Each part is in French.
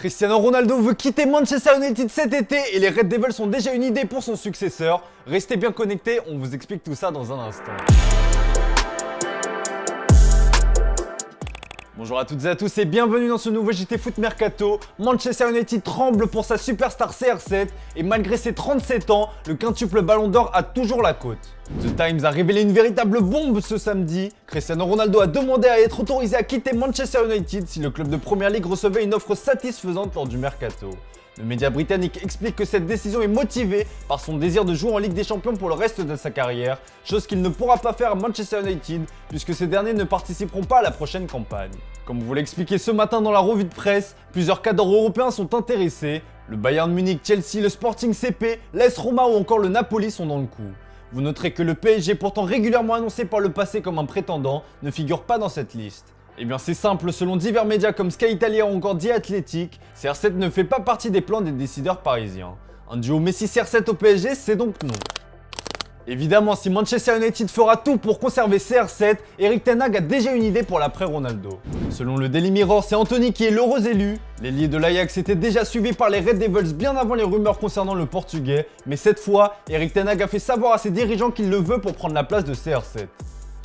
Cristiano Ronaldo veut quitter Manchester United cet été et les Red Devils ont déjà une idée pour son successeur. Restez bien connectés, on vous explique tout ça dans un instant. Bonjour à toutes et à tous et bienvenue dans ce nouveau JT Foot Mercato. Manchester United tremble pour sa superstar CR7 et malgré ses 37 ans, le quintuple Ballon d'Or a toujours la cote. The Times a révélé une véritable bombe ce samedi. Cristiano Ronaldo a demandé à être autorisé à quitter Manchester United si le club de Premier League recevait une offre satisfaisante lors du mercato. Le média britannique explique que cette décision est motivée par son désir de jouer en Ligue des Champions pour le reste de sa carrière, chose qu'il ne pourra pas faire à Manchester United puisque ces derniers ne participeront pas à la prochaine campagne. Comme vous l'expliquez ce matin dans la revue de presse, plusieurs cadres européens sont intéressés. Le Bayern Munich, Chelsea, le Sporting CP, l'AS Roma ou encore le Napoli sont dans le coup. Vous noterez que le PSG, pourtant régulièrement annoncé par le passé comme un prétendant, ne figure pas dans cette liste. Eh bien c'est simple, selon divers médias comme Sky Italia ou encore The Athletic, CR7 ne fait pas partie des plans des décideurs parisiens. Un duo Messi-CR7 au PSG, c'est donc non. Évidemment, si Manchester United fera tout pour conserver CR7, Erik ten Hag a déjà une idée pour l'après-Ronaldo. Selon le Daily Mirror, c'est Anthony qui est l'heureux élu. L'ailier de l'Ajax était déjà suivi par les Red Devils bien avant les rumeurs concernant le Portugais, mais cette fois, Erik ten Hag a fait savoir à ses dirigeants qu'il le veut pour prendre la place de CR7.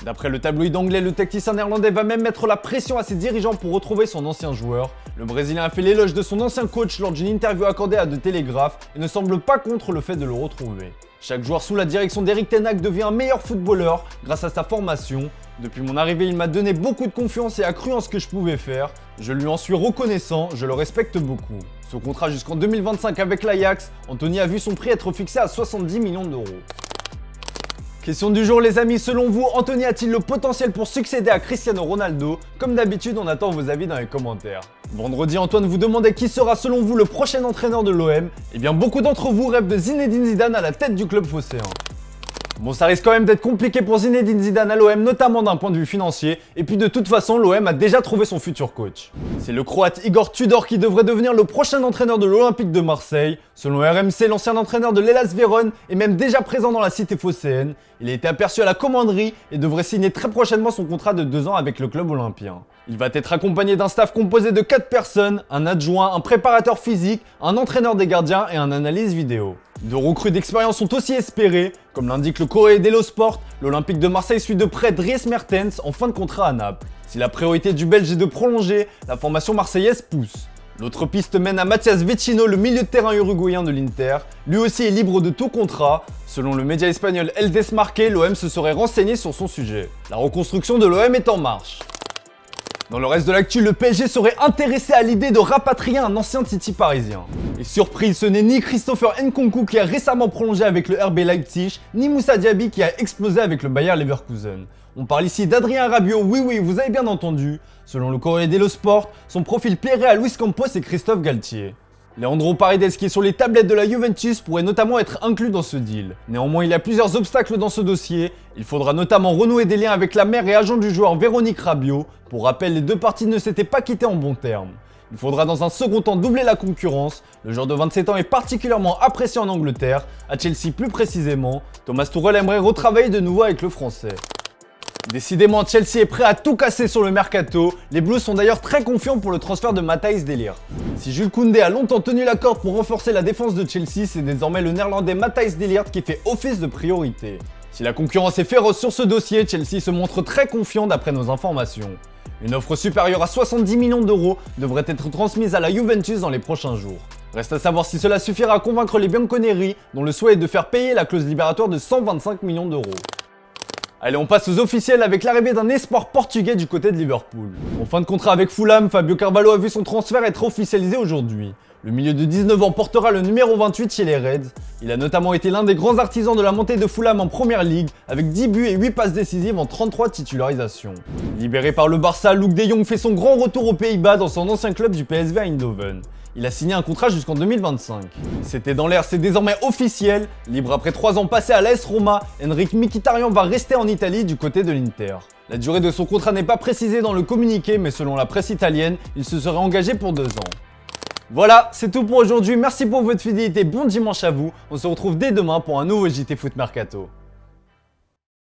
D'après le tabloïd anglais, le tacticien néerlandais va même mettre la pression à ses dirigeants pour retrouver son ancien joueur. Le Brésilien a fait l'éloge de son ancien coach lors d'une interview accordée à The Telegraph et ne semble pas contre le fait de le retrouver. Chaque joueur sous la direction d'Erik ten Hag devient un meilleur footballeur grâce à sa formation. Depuis mon arrivée, il m'a donné beaucoup de confiance et a cru en ce que je pouvais faire. Je lui en suis reconnaissant, je le respecte beaucoup. Ce contrat jusqu'en 2025 avec l'Ajax, Anthony a vu son prix être fixé à 70 millions d'euros. Question du jour les amis, selon vous, Anthony a-t-il le potentiel pour succéder à Cristiano Ronaldo? Comme d'habitude, on attend vos avis dans les commentaires. Vendredi, Antoine vous demandait qui sera selon vous le prochain entraîneur de l'OM. Eh bien, beaucoup d'entre vous rêvent de Zinedine Zidane à la tête du club phocéen. Bon, ça risque quand même d'être compliqué pour Zinedine Zidane à l'OM, notamment d'un point de vue financier. Et puis de toute façon, l'OM a déjà trouvé son futur coach. C'est le Croate Igor Tudor qui devrait devenir le prochain entraîneur de l'Olympique de Marseille. Selon RMC, l'ancien entraîneur de l'Hellas Vérone est même déjà présent dans la cité phocéenne. Il a été aperçu à la commanderie et devrait signer très prochainement son contrat de 2 ans avec le club olympien. Il va être accompagné d'un staff composé de 4 personnes, un adjoint, un préparateur physique, un entraîneur des gardiens et un analyse vidéo. 2 recrues d'expérience sont aussi espérées. Comme l'indique le Corriere dello Sport, l'Olympique de Marseille suit de près Dries Mertens en fin de contrat à Naples. Si la priorité du Belge est de prolonger, la formation marseillaise pousse. L'autre piste mène à Mathias Vecino, le milieu de terrain uruguayen de l'Inter. Lui aussi est libre de tout contrat. Selon le média espagnol El Desmarque, l'OM se serait renseigné sur son sujet. La reconstruction de l'OM est en marche. Dans le reste de l'actu, le PSG serait intéressé à l'idée de rapatrier un ancien Titi parisien. Et surprise, ce n'est ni Christopher Nkunku qui a récemment prolongé avec le RB Leipzig, ni Moussa Diaby qui a explosé avec le Bayer Leverkusen. On parle ici d'Adrien Rabiot, oui, vous avez bien entendu. Selon le Corriere dello Sport, son profil plairait à Luis Campos et Christophe Galtier. Leandro Paredes qui est sur les tablettes de la Juventus pourrait notamment être inclus dans ce deal. Néanmoins, il y a plusieurs obstacles dans ce dossier. Il faudra notamment renouer des liens avec la mère et agent du joueur Véronique Rabiot. Pour rappel, les 2 parties ne s'étaient pas quittées en bons termes. Il faudra dans un second temps doubler la concurrence. Le joueur de 27 ans est particulièrement apprécié en Angleterre, à Chelsea plus précisément. Thomas Tuchel aimerait retravailler de nouveau avec le français. Décidément, Chelsea est prêt à tout casser sur le mercato. Les Blues sont d'ailleurs très confiants pour le transfert de Matthijs de Ligt. Si Jules Koundé a longtemps tenu la corde pour renforcer la défense de Chelsea, c'est désormais le néerlandais Matthijs de Ligt qui fait office de priorité. Si la concurrence est féroce sur ce dossier, Chelsea se montre très confiant d'après nos informations. Une offre supérieure à 70 millions d'euros devrait être transmise à la Juventus dans les prochains jours. Reste à savoir si cela suffira à convaincre les Bianconeri, dont le souhait est de faire payer la clause libératoire de 125 millions d'euros. Allez, on passe aux officiels avec l'arrivée d'un espoir portugais du côté de Liverpool. En fin de contrat avec Fulham, Fabio Carvalho a vu son transfert être officialisé aujourd'hui. Le milieu de 19 ans portera le numéro 28 chez les Reds. Il a notamment été l'un des grands artisans de la montée de Fulham en Premier League, avec 10 buts et 8 passes décisives en 33 titularisations. Libéré par le Barça, Luuk de Jong fait son grand retour aux Pays-Bas dans son ancien club du PSV Eindhoven. Il a signé un contrat jusqu'en 2025. C'était dans l'air, c'est désormais officiel. Libre après 3 ans passés à l'AS Roma, Henrikh Mkhitaryan va rester en Italie du côté de l'Inter. La durée de son contrat n'est pas précisée dans le communiqué, mais selon la presse italienne, il se serait engagé pour 2 ans. Voilà, c'est tout pour aujourd'hui. Merci pour votre fidélité, bon dimanche à vous. On se retrouve dès demain pour un nouveau JT Foot Mercato.